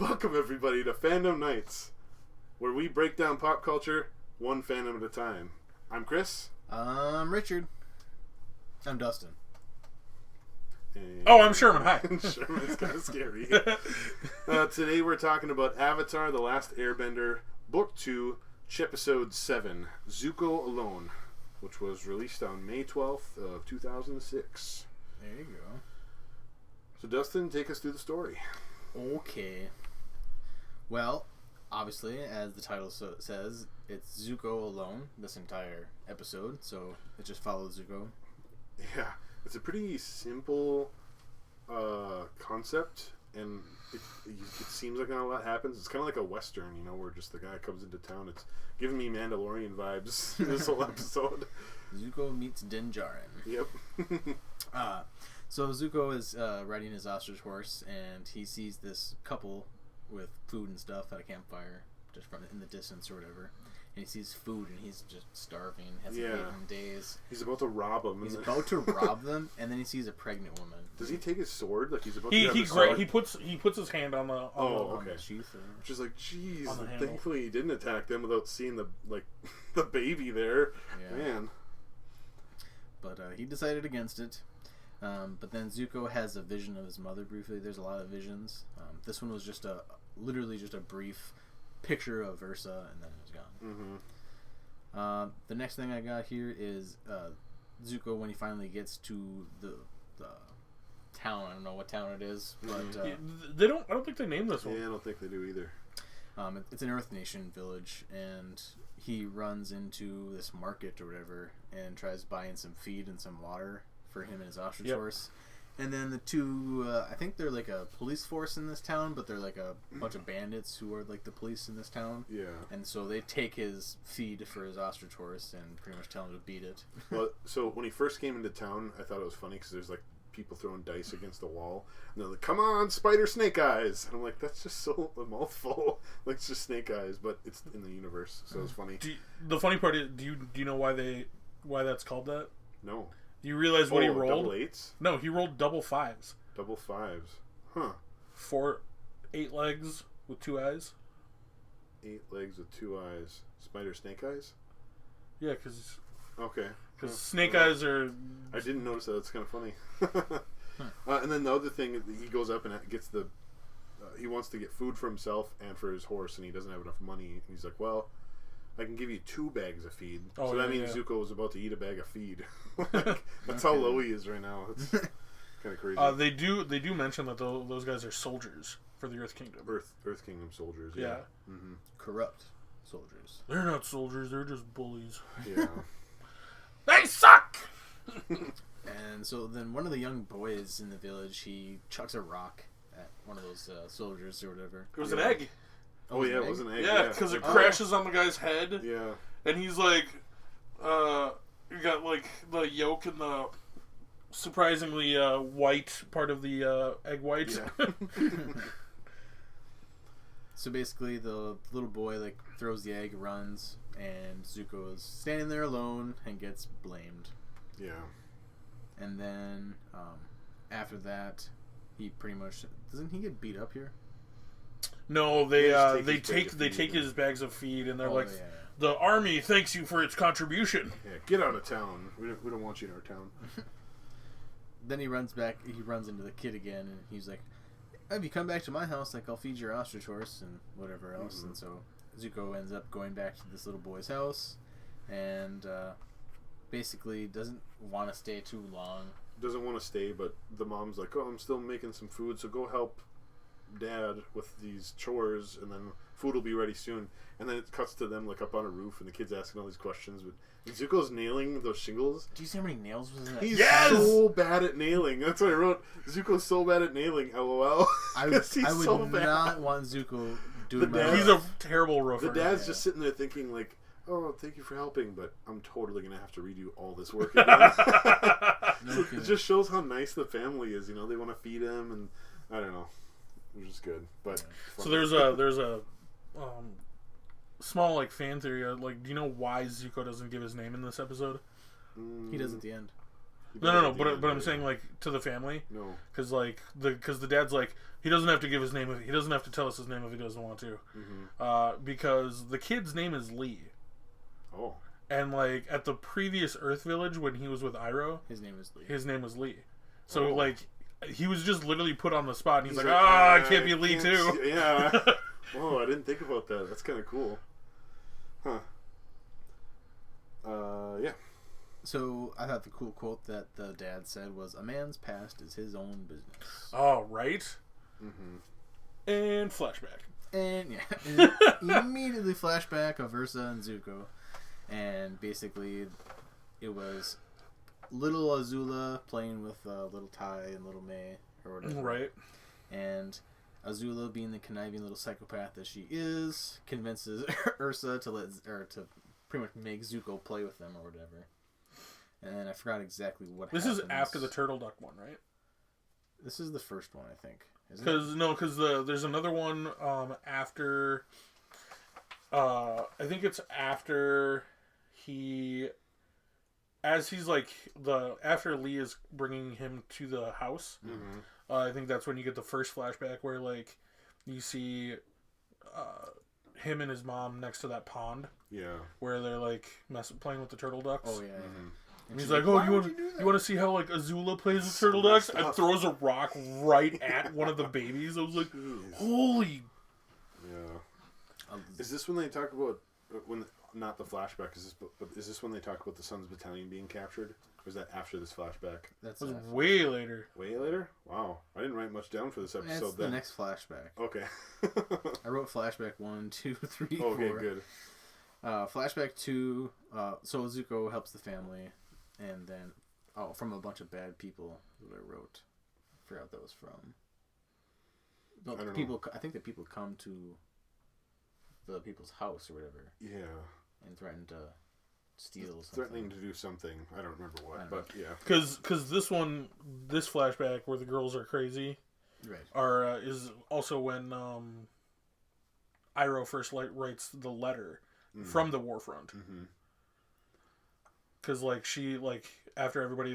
Welcome, everybody, to Phandom Knights, where we break down pop culture one fandom at a time. I'm Chris. I'm Richard. I'm Dustin. And I'm Sherman. Hi. Sherman's kind of scary. Today we're talking about Avatar, The Last Airbender, Book 2, Chepisode 7, Zuko Alone, which was released on May 12th of 2006. There you go. So Dustin, take us through the story. Okay. Well, obviously, as the title says, it's Zuko alone this entire episode, so it just follows Zuko. Yeah, it's a pretty simple concept, and it seems like not a lot happens. It's kind of like a Western, where just the guy comes into town. It's giving me Mandalorian vibes this whole episode. Zuko meets Din Djarin. Yep. So Zuko is riding his ostrich horse, and he sees this couple with food and stuff at a campfire, just from in the distance or whatever. And he sees food, and he's just starving, hasn't eaten in days. He's about to rob them. He's about to rob them, and then he sees a pregnant woman. Does he take his sword? Like he's about to grab his sword? He puts his hand on the okay. The sheath, Which is like, geez, on the handle. thankfully he didn't attack them without seeing the baby there. Yeah. Man. But he decided against it. But then Zuko has a vision of his mother briefly. There's a lot of visions. This one was just literally just a brief picture of Ursa, and then it was gone. Mm-hmm. The next thing I got here is Zuko, when he finally gets to the town. I don't know what town it is, but they don't. I don't think they named this one. Yeah, I don't think they do either. It's an Earth Nation village, and he runs into this market or whatever, and tries buying some feed and some water for him and his ostrich horse. And then the two, I think they're like a police force in this town, but they're like a bunch of bandits who are like the police in this town. Yeah. And so they take his feed for his ostrich horse and pretty much tell him to beat it. Well, so when he first came into town, I thought it was funny because there's like people throwing dice against the wall, and they're like, "Come on, Spider Snake Eyes!" And I'm like, "That's just so a mouthful." Like it's just Snake Eyes, but it's in the universe, so it's funny. The funny part is, do you know why that's called that? No. Do you realize what he rolled? Double eights? No, he rolled double fives. Double fives. Huh. 8 legs with 2 eyes. 8 legs with 2 eyes. Spider Snake Eyes? Yeah, because Okay. snake eyes are... I didn't notice that. It's kind of funny. And then the other thing, he goes up and gets the... he wants to get food for himself and for his horse, and he doesn't have enough money. And he's like, well, I can give you 2 bags of feed. So that means Zuko was about to eat a bag of feed. That's how low he is right now. It's kind of crazy. They do mention that those guys are soldiers for the Earth Kingdom. Earth Kingdom soldiers, yeah. Mm-hmm. Corrupt soldiers. They're not soldiers, they're just bullies. Yeah. They suck! And so then one of the young boys in the village, he chucks a rock at one of those soldiers or whatever. It was an egg. Oh, yeah, it was an egg. Yeah, because it crashes on the guy's head. Yeah. And he's like, you got like the yolk and the surprisingly white part of the egg white. Yeah. So basically, the little boy throws the egg, runs, and Zuko is standing there alone and gets blamed. Yeah. And then after that, he pretty much doesn't he get beat up here? No, they take his bags of feed and they're the army thanks you for its contribution. Yeah, get out of town. We don't want you in our town. Then he runs back. He runs into the kid again, and he's like, "If you come back to my house, I'll feed your ostrich horse and whatever else." Mm-hmm. And so Zuko ends up going back to this little boy's house, and basically doesn't want to stay too long. Doesn't want to stay, but the mom's like, "Oh, I'm still making some food, so go help Dad with these chores, and then food will be ready soon." And then it cuts to them up on a roof, and the kid's asking all these questions. But Zuko's nailing those shingles. Do you see how many nails was in that? He's so bad at nailing. That's what I wrote. Zuko's so bad at nailing. LOL. I would not want Zuko doing that. He's a terrible roofer. The dad's just sitting there thinking "Oh, thank you for helping, but I'm totally gonna have to redo all this work again." It just shows how nice the family is. They want to feed him, and I don't know. Which is good, but so there's a small fan theory. Do you know why Zuko doesn't give his name in this episode? He does at the end. No. But I'm saying like to the family. No. Because the dad's like he doesn't have to give his name. He doesn't have to tell us his name if he doesn't want to. Mm-hmm. Because the kid's name is Lee. Oh. And like at the previous Earth Village when he was with Iroh, his name was Lee. So like he was just literally put on the spot, and he's like, I can't be Lee too. Yeah. Oh, I didn't think about that. That's kind of cool. Huh. Yeah. So I thought the cool quote that the dad said was, "A man's past is his own business." Oh, right. Mm-hmm. And flashback. And immediately flashback of Ursa and Zuko, and basically it was little Azula playing with little Tai and little May or whatever. Right. And Azula, being the conniving little psychopath that she is, convinces Ursa to pretty much make Zuko play with them or whatever. And I forgot exactly what This happens. is after the Turtle Duck one, right? This is the first one, I think. Because there's another one after. I think it's after after Lee is bringing him to the house. Mm-hmm. I think that's when you get the first flashback where like you see him and his mom next to that pond. Yeah. Where they're like playing with the turtle ducks. Oh yeah. Mm-hmm. And he's like, "Oh, you want to see how like Azula plays with turtle ducks?" And throws a rock right at one of the babies. I was like, Jeez. "Holy!" Yeah. Is this when they talk about not the flashback? But is this when they talk about the Sun's Battalion being captured? Or is that after this flashback? That was way later. Way later? Wow, I didn't write much down for this episode. That's the next flashback. Okay. I wrote flashback 1, 2, 3, 4. Okay, good. Flashback 2. So Zuko helps the family, and then from a bunch of bad people who I wrote. I forgot what that was from. No, I don't know. I think that people come to the people's house or whatever. Yeah. And threaten to steal something. Threatening to do something. I don't remember what, but yeah. Because this flashback where the girls are crazy, right, is also when Iroh first writes the letter from the warfront. Because she after everybody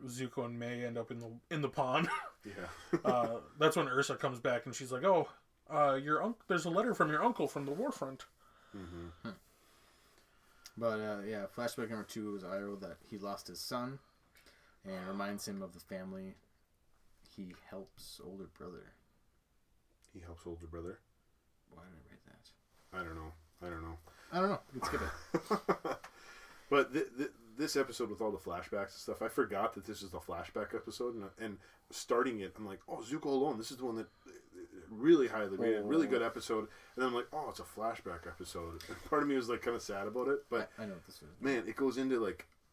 Zuko and May end up in the pond. Yeah. That's when Ursa comes back and she's like, "Oh, there's a letter from your uncle from the warfront." Mm-hmm. But yeah, flashback number 2 was Iroh that he lost his son, and reminds him of the family. He helps older brother. He helps older brother. Why did I write that? I don't know. You can skip it. But this episode with all the flashbacks and stuff, I forgot that this is the flashback episode, and starting it, I'm like, oh, Zuko Alone. This is the one that really highly rated, really good episode. And then I'm like, oh, it's a flashback episode. And part of me was kind of sad about it, but I know what this is. Man, it goes into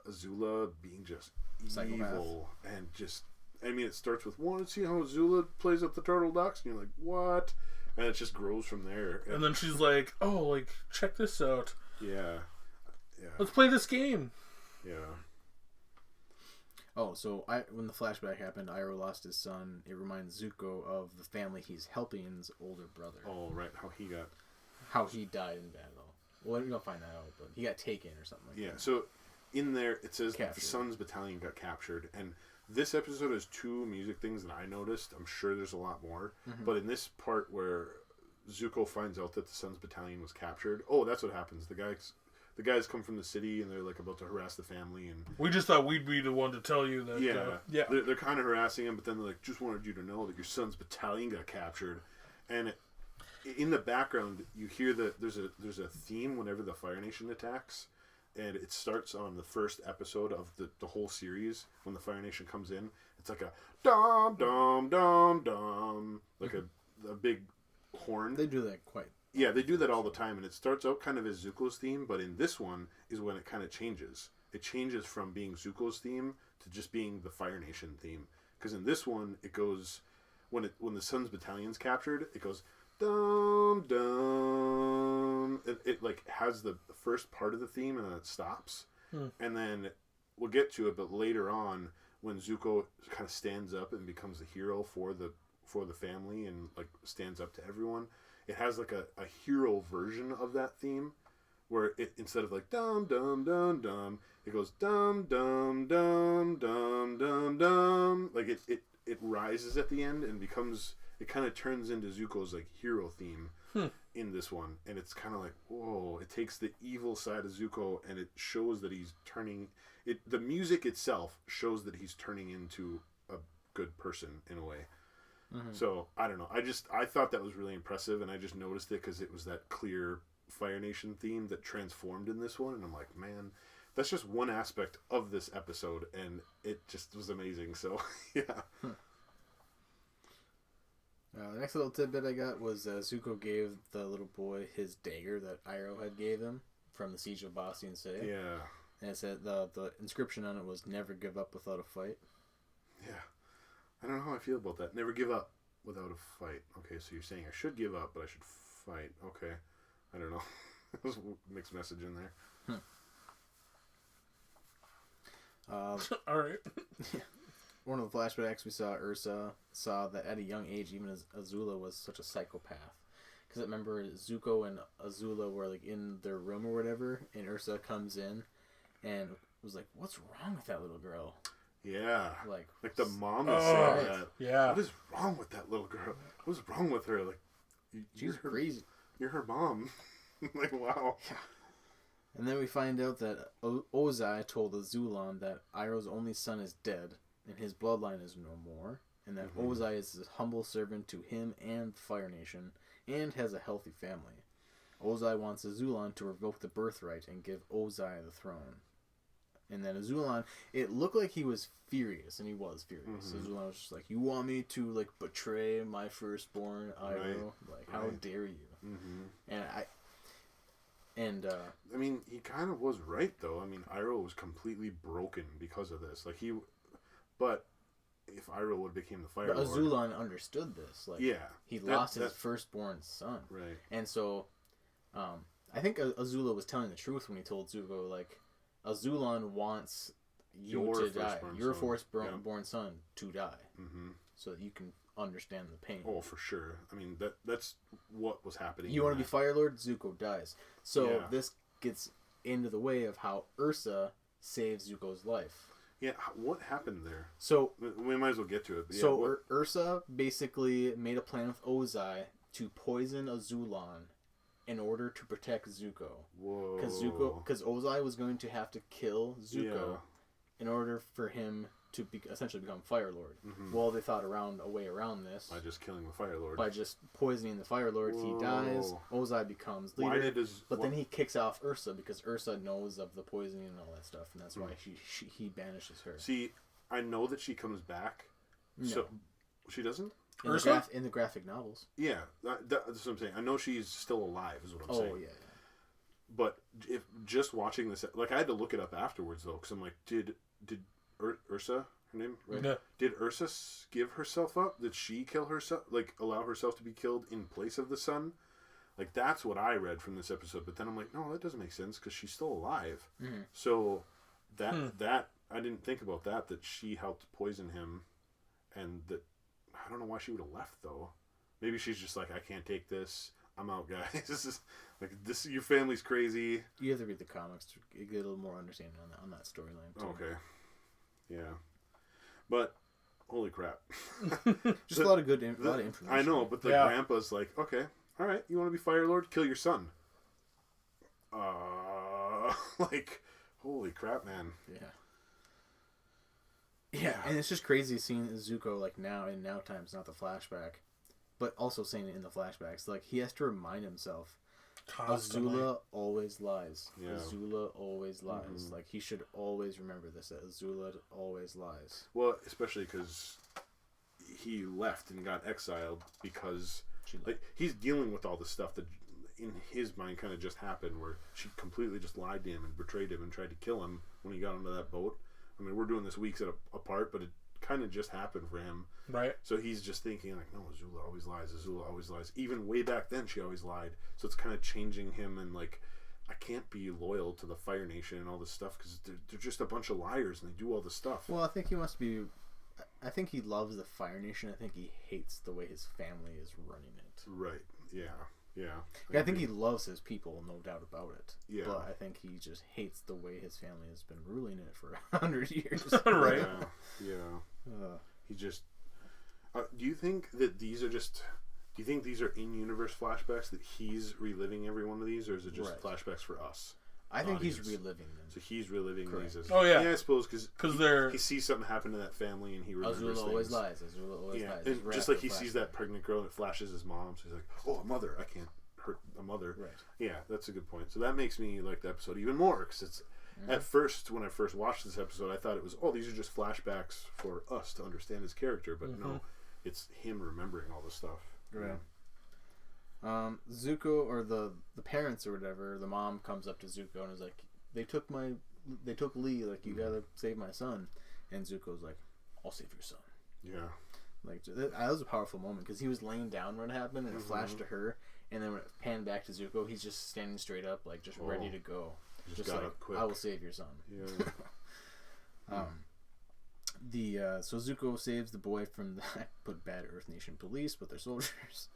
Azula being just Psychopath. Evil and just. I mean, it starts with, want to see how Azula plays up the turtle ducks? And you're like, what? And it just grows from there. And then she's like, oh, check this out. Yeah. Let's play this game. Yeah. Oh, so when the flashback happened, Iroh lost his son. It reminds Zuko of the family he's helping's older brother. Oh, right. How he died in battle. Well, we don't find that out, but he got taken or something like that. Yeah, so in there it says Captured. the Sun's Battalion got captured, and this episode has 2 music things that I noticed. I'm sure there's a lot more, but in this part where Zuko finds out that the Sun's Battalion was captured, that's what happens. The guys come from the city and they're about to harass the family, and we just thought we'd be the one to tell you that. Yeah. They're kind of harassing him, but then they're like, just wanted you to know that your son's battalion got captured, and in the background you hear that there's a theme whenever the Fire Nation attacks, and it starts on the first episode of the whole series when the Fire Nation comes in. It's like a dum dum dum dum, a big horn. They do that quite. Yeah, they do that all the time, and it starts out kind of as Zuko's theme, but in this one is when it kind of changes. It changes from being Zuko's theme to just being the Fire Nation theme. Because in this one, it goes when the Sun's Battalion's captured, it goes dum dum. It has the first part of the theme, and then it stops, and then we'll get to it. But later on, when Zuko kind of stands up and becomes the hero for the family and stands up to everyone. It has a hero version of that theme, where it, instead of like dum dum dum dum, it goes dum dum dum dum dum dum. Like it rises at the end and becomes, it kind of turns into Zuko's like hero theme in this one, and it's kind of like, whoa! It takes the evil side of Zuko and it shows that he's turning. The music itself shows that he's turning into a good person in a way. Mm-hmm. So I don't know. I thought that was really impressive, and I just noticed it because it was that clear Fire Nation theme that transformed in this one, and I'm like, man, that's just one aspect of this episode, and it just was amazing. So yeah. The next little tidbit I got was Zuko gave the little boy his dagger that Iroh had gave him from the Siege of Basti and Say. Yeah. And it said the inscription on it was "Never give up without a fight." Yeah. I don't know how I feel about that. Never give up without a fight. Okay, so you're saying I should give up, but I should fight. Okay. I don't know. There's a mixed message in there. All right. One of the flashbacks we saw, Ursa saw that at a young age, even as Azula was such a psychopath. Because I remember Zuko and Azula were like in their room or whatever, and Ursa comes in and was like, "What's wrong with that little girl?" Yeah. Like the mom is saying right. that. Yeah. What is wrong with that little girl? What's wrong with her? Like, she's crazy. You're her mom. Like, wow. Yeah. And then we find out that Ozai told Azulan that Iroh's only son is dead, and his bloodline is no more, and that Ozai is a humble servant to him and the Fire Nation, and has a healthy family. Ozai wants Azulan to revoke the birthright and give Ozai the throne. And then Azulan, it looked like he was furious, and he was furious. Azulan was just like, "You want me to like betray my firstborn, Iroh? Right. Like, how dare you?" And I mean, he kind of was right though. I mean, Iroh was completely broken because of this. Like but if Iroh would have became the Fire Lord, Azulan understood this. Like, he lost his firstborn son, right? And so, I think Azula was telling the truth when he told Zuko, like, Azulan wants you to die, your firstborn son to die, so that you can understand the pain. Oh, for sure. I mean, that's what was happening. You want to be Fire Lord? Zuko dies. So this gets into the way of how Ursa saves Zuko's life. Yeah, what happened there? So we might as well get to it. So Ursa basically made a plan with Ozai to poison Azulan in order to protect Zuko. Whoa. Because Ozai was going to have to kill Zuko in order for him to essentially become Fire Lord. Well, they thought a way around this. By just killing the Fire Lord. By just poisoning the Fire Lord. Whoa. He dies. Ozai becomes leader. Then he kicks off Ursa because Ursa knows of the poisoning and all that stuff, and that's why he banishes her. See, I know that she comes back. No. So she doesn't? In the graphic novels. Yeah, that's what I'm saying. I know she's still alive, is what I'm saying. Oh, yeah. But if just watching this, like, I had to look it up afterwards, though, because I'm like, did Ursa, her name, right? Yeah. Did Ursa give herself up? Did she kill herself, like, allow herself to be killed in place of the sun? Like, that's what I read from this episode. But then I'm like, no, that doesn't make sense, because she's still alive. So, that I didn't think about that she helped poison him, and that, I don't know why she would have left, though. Maybe she's just like, I can't take this. I'm out, guys. This your family's crazy. You have to read the comics to get a little more understanding on that storyline, too. Okay. Yeah. But, holy crap. Just a lot of information. I know, but the grandpa's like, okay, all right, you want to be Fire Lord? Kill your son. Like, holy crap, man. Yeah, and it's just crazy seeing Zuko, like, now in Now Times, not the flashback, but also saying it in the flashbacks. Like, he has to remind himself, Azula always lies. Yeah. Azula always lies. Like, he should always remember this, that Azula always lies. Well, especially because he left and got exiled because, like, he's dealing with all the stuff that in his mind kind of just happened, where she completely just lied to him and betrayed him and tried to kill him when he got onto that boat. I mean, we're doing this weeks apart, but it kind of just happened for him. Right. So he's just thinking, like, no, Azula always lies. Azula always lies. Even way back then, she always lied. So it's kind of changing him, and, like, I can't be loyal to the Fire Nation and all this stuff because they're just a bunch of liars and they do all this stuff. Well, I think he must be... I think he loves the Fire Nation. I think he hates the way his family is running it. Right. Yeah. Yeah. I think he loves his people, no doubt about it. Yeah. But I think he just hates the way his family has been ruling it for 100 years. Right. Yeah. He just. Do you think that these are just? Do you think these are in-universe flashbacks that he's reliving every one of these, or is it just flashbacks for us? I think he's reliving them. So he's reliving these as... Oh, yeah. Yeah, I suppose, because they're... he sees something happen to that family and he remembers things. Azula always lies. Azula always lies. And just like he sees that pregnant girl and it flashes his mom, so he's like, oh, a mother. I can't hurt a mother. Right. Yeah, that's a good point. So that makes me like the episode even more, because it's... At first, when I first watched this episode, I thought it was, these are just flashbacks for us to understand his character, but no, it's him remembering all this stuff. Right. Zuko, or the parents or whatever, the mom comes up to Zuko and is like, they took Lee, like, you gotta save my son. And Zuko's like, I'll save your son. Yeah. Like, that was a powerful moment, because he was laying down when it happened, and it flashed to her, and then when it panned back to Zuko, he's just standing straight up, like, just ready to go. Just like, I will save your son. Yeah. So Zuko saves the boy from the, I put bad Earth Nation police, but they're soldiers.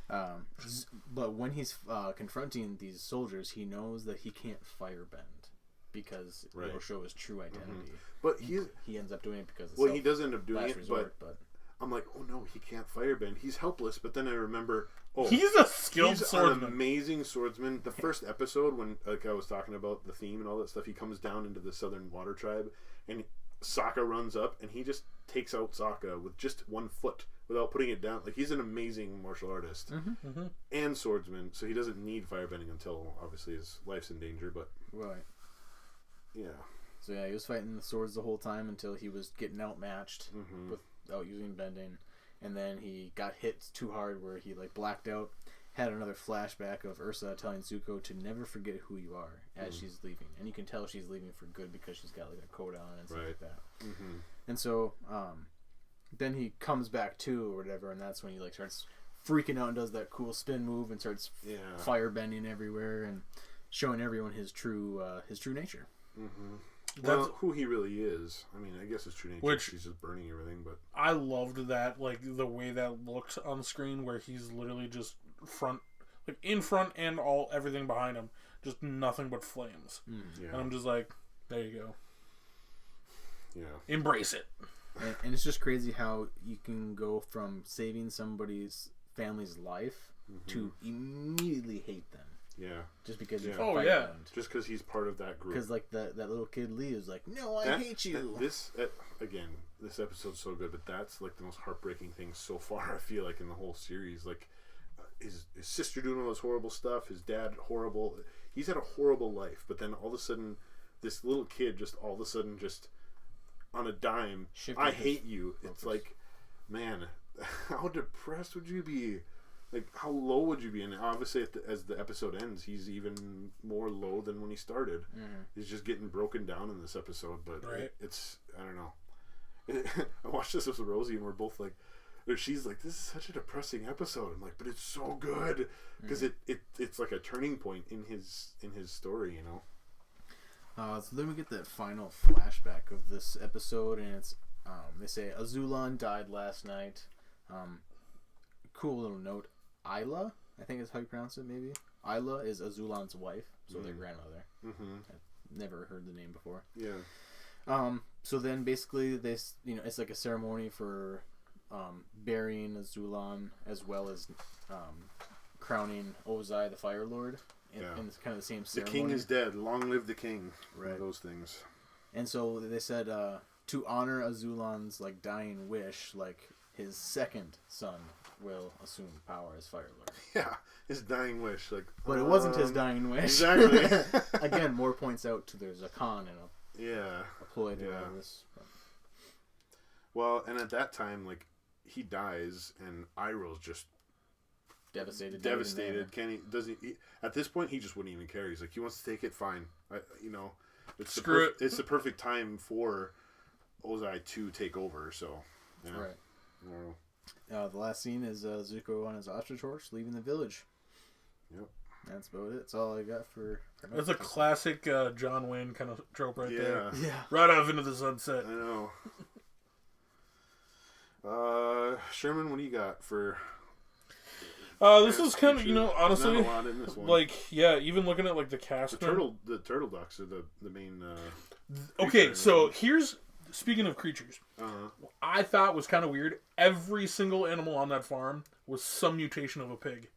But when he's confronting these soldiers, he knows that he can't firebend because it'll show his true identity. But he ends up doing it because he does end up doing it. Resort, but I'm like, oh no, he can't firebend. He's helpless. But then I remember, he's a skilled swordsman. An amazing swordsman. The first episode, when like I was talking about the theme and all that stuff, he comes down into the Southern Water Tribe, and Sokka runs up, and he just takes out Sokka with just 1 foot without putting it down. Like, he's an amazing martial artist and swordsman, so he doesn't need firebending until obviously his life's in danger. But yeah. So yeah, he was fighting the swords the whole time until he was getting outmatched without using bending, and then he got hit too hard where he like blacked out. Had another flashback of Ursa telling Zuko to never forget who you are as she's leaving, and you can tell she's leaving for good because she's got like a coat on and stuff like that. And so then he comes back too or whatever, and that's when he like starts freaking out and does that cool spin move and starts fire bending everywhere and showing everyone his true nature. Well, who he really is. I mean, I guess his true nature. He's just burning everything, but I loved that, like the way that looked on the screen, where he's literally just in front and everything behind him, just nothing but flames. And I'm just like, there you go. Yeah, embrace it. And it's just crazy how you can go from saving somebody's family's life to immediately hate them. Yeah. Just because you just because he's part of that group. Because like that little kid Lee is like, no, I hate you. This episode's so good, but that's like the most heartbreaking thing so far. I feel like in the whole series, like his sister doing all this horrible stuff, his dad horrible. He's had a horrible life, but then all of a sudden, this little kid just all of a sudden just on a dime, I hate you. It's like, man, how depressed would you be? Like, how low would you be? And obviously, as the episode ends, he's even more low than when he started. He's just getting broken down in this episode. But it's, I don't know. I watched this with Rosie, and we're both like, she's like, this is such a depressing episode. I'm like, but it's so good because it's like a turning point in his story, you know. So then we get the final flashback of this episode, and it's they say Azulan died last night. Cool little note. Isla, I think is how you pronounce it, maybe. Isla is Azulan's wife, so their grandmother. I've never heard the name before. Yeah. So then basically it's like a ceremony for burying Azulan as well as crowning Ozai the Fire Lord. In kind of the same ceremony. The king is dead. Long live the king. Right. Those things. And so they said to honor Azulan's like dying wish, like his second son will assume power as Fire Lord. Yeah, his dying wish. But it wasn't his dying wish. Exactly. Again, more points out to there's a con and a ploy to all this. Well, and at that time, like, he dies, and Iroh's just devastated. At this point, he just wouldn't even care. He's like, he wants to take it, fine. It's the perfect time for Ozai to take over. So, right. The last scene is Zuko on his ostrich horse leaving the village. Yep. That's about it. That's all I got for... That's a classic John Wayne kind of trope right there. Yeah. Right off into the sunset. I know. Sherman, what do you got for This is kind of, honestly, not a lot in this one. like, yeah, even looking at like the cast. The turtle ducks are the main. Okay, so speaking of creatures, Uh-huh. I thought was kind of weird. Every single animal on that farm was some mutation of a pig.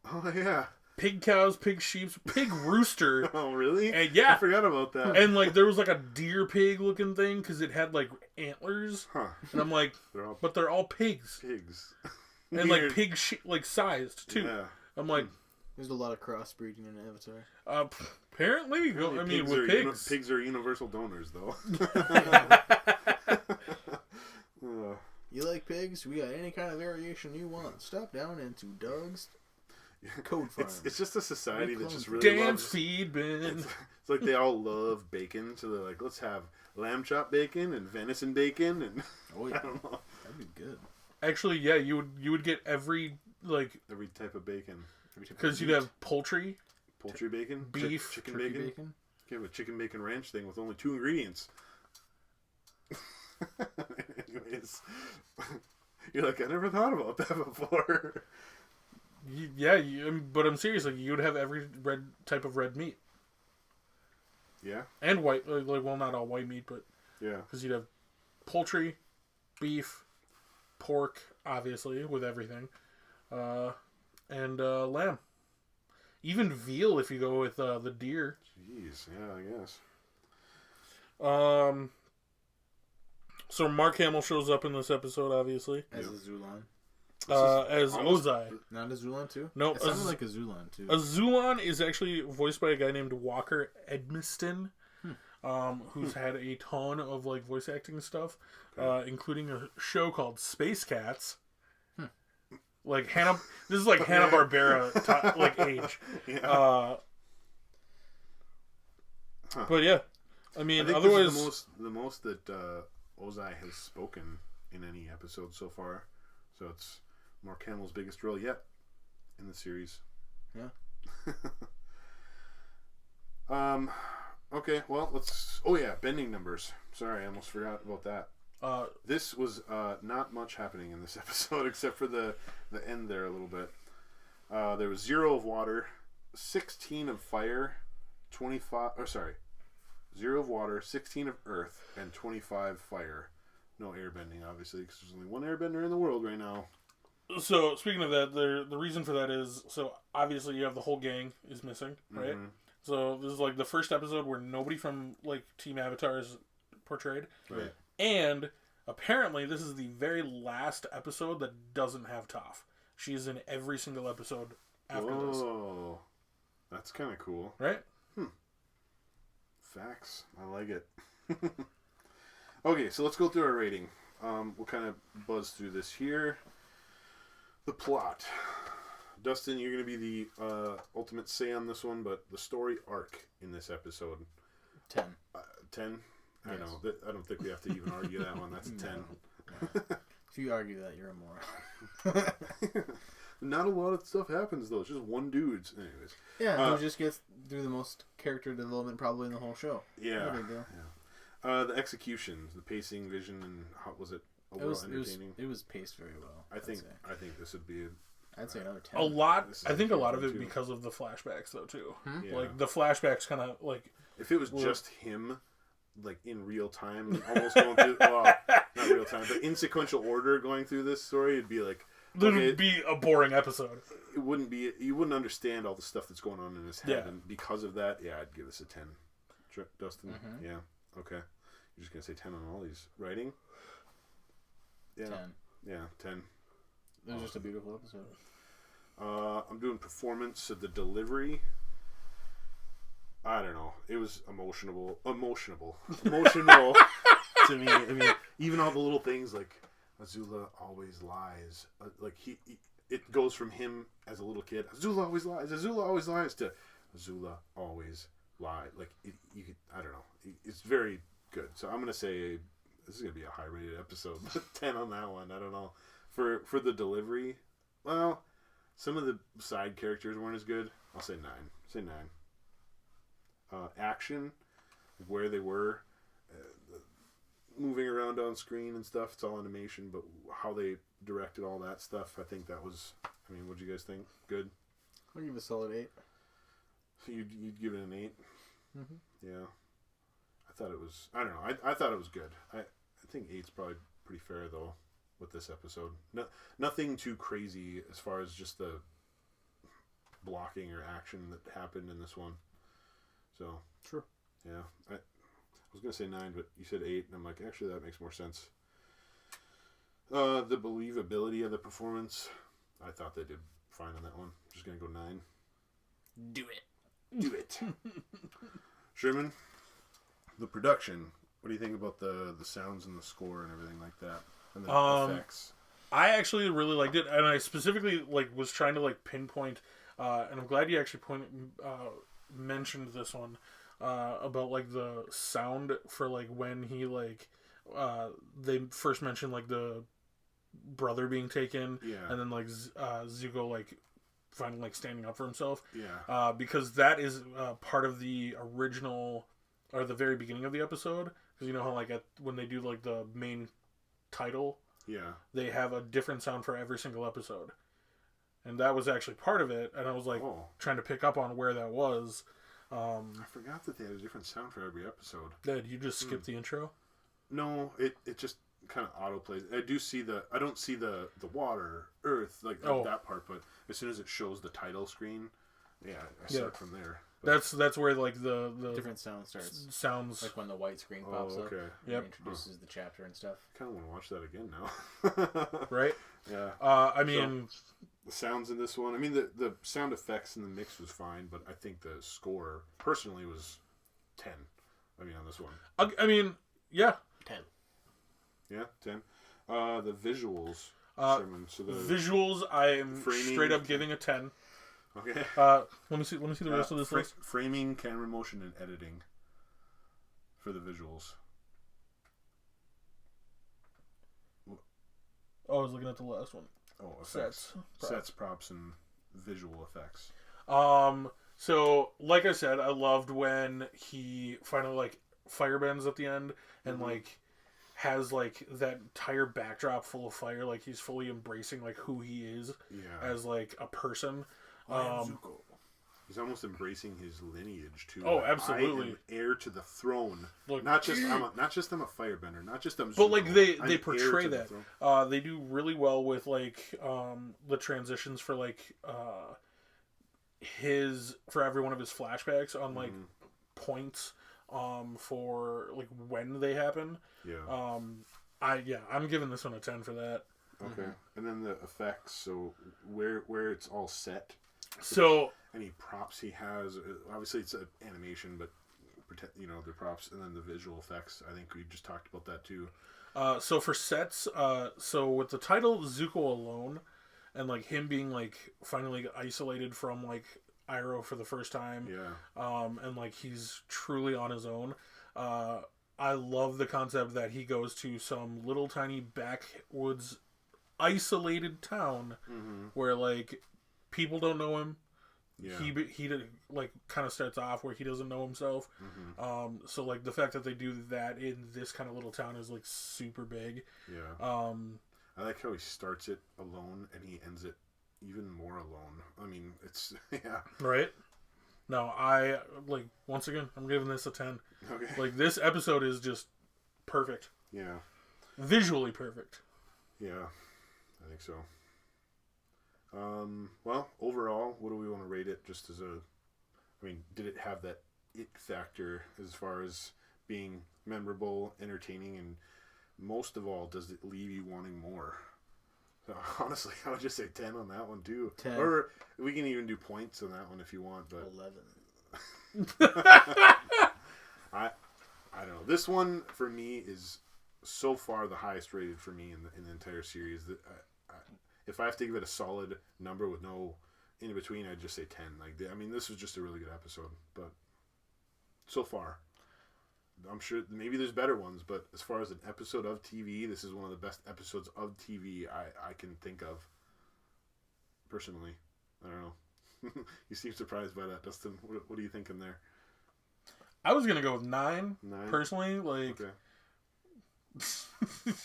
Oh yeah. Pig cows, pig sheep, pig rooster. Oh really? And yeah, I forgot about that. And like there was like a deer pig looking thing because it had like antlers. Huh. And I'm like, they're all pigs. Pigs. And like pig like sized too. Yeah. I'm like, there's a lot of crossbreeding in Avatar. Apparently, I mean, with pigs. Pigs are universal donors, though. You like pigs? We got any kind of variation you want. Stop down into Doug's Code Farm. It's just a society that just really loves... feed bin. It's like they all love bacon, so they're like, let's have lamb chop bacon and venison bacon, and oh yeah, I don't know. That'd be good. Actually, yeah, you would get every type of bacon. Because you'd have poultry bacon, beef, chicken bacon. You have a chicken bacon ranch thing with only 2 ingredients. Anyways, you're like, I never thought about that before. Yeah, but I'm serious. Like, you'd have every type of red meat. Yeah. And white, well, not all white meat, but yeah, because you'd have poultry, beef, pork, obviously with everything, and lamb. Even veal if you go with the deer. Jeez, yeah, I guess. So Mark Hamill shows up in this episode, obviously. As a Zulon. As Ozai. Not a Zulon too? No. It sounded like a Zulon too. A Zulon is actually voiced by a guy named Walker Edmiston, who's had a ton of like voice acting stuff, including a show called Space Cats. Like this is like Hanna-Barbera like age. Yeah. But yeah, I mean, I think otherwise this is the most that Ozai has spoken in any episode so far. So it's Mark Hamill's biggest role yet in the series. Yeah. Okay, well, let's... Oh, yeah, bending numbers. Sorry, I almost forgot about that. This was not much happening in this episode, except for the end there a little bit. There was 0 of water, 16 of fire, 25... Oh, sorry. 0 of water, 16 of earth, and 25 fire. No airbending, obviously, because there's only one airbender in the world right now. So, speaking of that, the reason for that is, so obviously you have the whole gang is missing, right? Mm-hmm. So, this is like the first episode where nobody from like Team Avatar is portrayed. Right. And apparently this is the very last episode that doesn't have Toph. She's in every single episode after this. Oh, that's kind of cool. Right? Facts. I like it. Okay, so let's go through our rating. We'll kind of buzz through this here. The plot. Dustin, you're going to be the ultimate say on this one, but the story arc in this episode. 10. 10? I Yes. know. I don't think we have to even argue that one. That's a 10. No. If you argue that, you're a moron. Not a lot of stuff happens, though. It's just one dude. Anyways. Yeah, who just gets through the most character development probably in the whole show. Yeah. No big deal. Yeah. The executions, the pacing, vision, and how was it overall entertaining? It was paced very well. I think this would be I'd say another 10. A lot. I think a lot of it because of the flashbacks, though, too. Yeah. Like, the flashbacks kind of, like... If it was just him, like, in real time, almost going through... Well, not real time, but in sequential order going through this story, it'd be like... It would be a boring episode. It wouldn't be... You wouldn't understand all the stuff that's going on in his head, Yeah. and because of that, yeah, I'd give this a 10. Dustin? Mm-hmm. Yeah. Okay. You're just going to say 10 on all these. Writing? Yeah. 10. Yeah, 10. It was just a beautiful episode. I'm doing performance of the delivery. I don't know. It was emotional to me. I mean, even all the little things like Azula always lies. Like it goes from him as a little kid. Azula always lies. Azula always lies to Azula always lie. Like you could. I don't know. It's very good. So I'm gonna say this is gonna be a high rated episode. 10 on that one. I don't know. For the delivery, well. Some of the side characters weren't as good. I'll say 9. Say 9. Action, where they were, moving around on screen and stuff. It's all animation, but how they directed all that stuff, I think that was I mean, what'd you guys think? Good? I'll give it a solid 8. So you'd give it an 8? Mm-hmm. Yeah. I thought it was... I don't know. I thought it was good. I think 8's probably pretty fair, though, with this episode. No, nothing too crazy as far as just the blocking or action that happened in this one. So... Sure. Yeah. I was going to say 9, but you said 8, and I'm like, actually, that makes more sense. The believability of the performance, I thought they did fine on that one. Just going to go 9. Do it. Do it. Sherman, the production, what do you think about the sounds and the score and everything like that? And the effects? I actually really liked it, and I specifically was trying to pinpoint, and I'm glad you actually mentioned this one, about the sound for when he they first mentioned the brother being taken, and then Zuko finally standing up for himself, because that is part of the original or the very beginning of the episode, because you know how when they do the main title, they have a different sound for every single episode, and that was actually part of it, and I was trying to pick up on where that was. I forgot that they had a different sound for every episode. Did you just skip the intro? No, it just kind of auto plays. I don't see the water, earth, that part, but as soon as it shows the title screen, I start from there. But that's where the different sound starts. Sounds when the white screen pops up. Yep. And introduces the chapter and stuff. I kind of want to watch that again now. Right? Yeah. I mean, the sounds in this one. I mean, the sound effects in the mix was fine, but I think the score personally was 10. I mean, on this one. I mean, yeah. 10. Yeah, 10. The visuals. So the visuals, I'm straight up giving a 10. Okay. Let me see the rest of this list. Framing, camera motion, and editing for the visuals. Oh, I was looking at the last one. Oh, effects. Sets, props, and visual effects. So, like I said, I loved when he finally, firebends at the end, and, has, that entire backdrop full of fire, he's fully embracing, who he is as, a person. Zuko. He's almost embracing his lineage too. Oh, absolutely! I am heir to the throne. Look, not just I'm a firebender. Not just I'm. But Zuko. they portray that. They do really well with the transitions for for every one of his flashbacks on points for when they happen. Yeah. I'm giving this one a 10 for that. Okay. And then the effects. So where it's all set. So any props he has, obviously it's an animation, but the props, and then the visual effects. I think we just talked about that too. So for sets, so with the title Zuko Alone, and him being finally isolated from Iroh for the first time, and he's truly on his own. I love the concept that he goes to some little tiny backwoods, isolated town where people don't know him. Yeah. He kind of starts off where he doesn't know himself. So the fact that they do that in this kind of little town is super big. Yeah. I like how he starts it alone and he ends it even more alone. I mean, it's right. No, I once again I'm giving this a 10. Okay. This episode is just perfect. Yeah. Visually perfect. Yeah, I think so. Well, overall, what do we want to rate it? Just as did it have that it factor as far as being memorable, entertaining, and most of all, does it leave you wanting more? So, honestly, I would just say 10 on that one too. 10. Or we can even do points on that one if you want, but 11. I don't know. This one for me is so far the highest rated for me in the entire series. That if I have to give it a solid number with no in between, I'd just say 10. This was just a really good episode, but so far, I'm sure maybe there's better ones, but as far as an episode of TV, this is one of the best episodes of TV I can think of. Personally, I don't know. You seem surprised by that, Dustin. What are you thinking there? I was gonna go with 9. 9? Personally, Okay.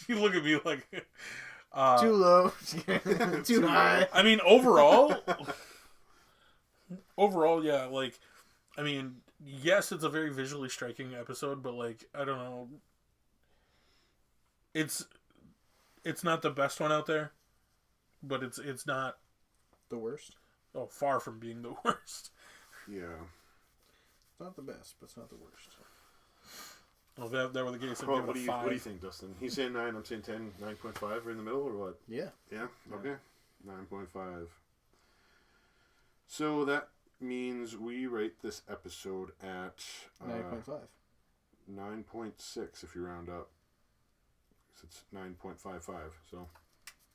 you look at me Too low. Too high. I mean, overall, yeah. Like, I mean, yes, it's a very visually striking episode, but like, I don't know. It's not the best one out there, but it's not the worst. Oh, far from being the worst. Yeah. It's not the best, but it's not the worst. Well, if that were the case, I'd Well, give it a 5. What do you think, Dustin? He's saying 9, I'm saying 10, 9.5. We're in the middle, or what? Yeah. Yeah? Okay. 9.5. So that means we rate this episode at 9.5. 9.6 if you round up. So it's 9.55. So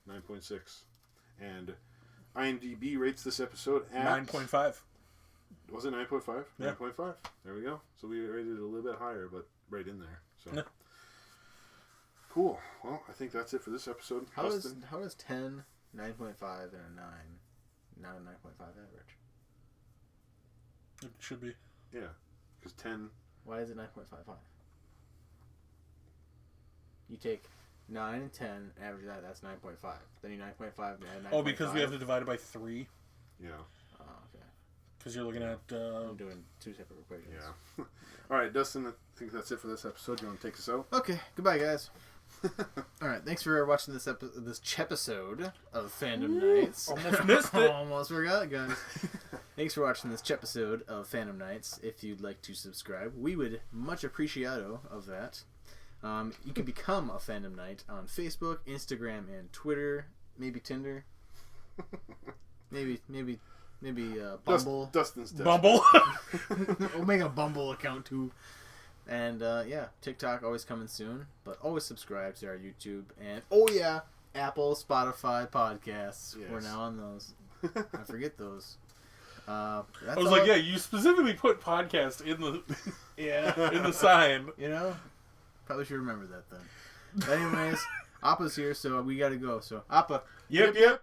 9.6. And IMDb rates this episode at 9.5. Was it 9.5? Yeah. 9.5. There we go. So we rated it a little bit higher, but right in there. So yeah. Cool. Well, I think that's it for this episode. How does 10, 9.5, and a 9 not a 9.5 average? It should be. Yeah, because 10. Why is it 9.55? You take 9 and 10, average that. That's 9.5. Then you 9.5 and add 9.5. Oh, because we have to divide it by 3. Yeah. Oh, okay. Because you're looking at. I'm doing 2 separate equations. Yeah. All right, Dustin. I think that's it for this episode. You want to take us out? Okay. Goodbye, guys. All right. Thanks for watching this Chepisode of Phandom Knights. Almost missed it. Almost forgot, guys. Thanks for watching this Chepisode of Phandom Knights. If you'd like to subscribe, we would much appreciato of that. You can become a Phandom Knight on Facebook, Instagram, and Twitter. Maybe Tinder. Maybe Bumble. Dustin's desperate. Bumble. We'll make a Bumble account too. And yeah, TikTok always coming soon. But always subscribe to our YouTube and Apple, Spotify podcasts. Yes. We're now on those. I forget those. I was like, yeah, you specifically put podcast in the in the sign. You know, probably should remember that then. But anyways, Appa's here, so we gotta go. So Appa. Yep.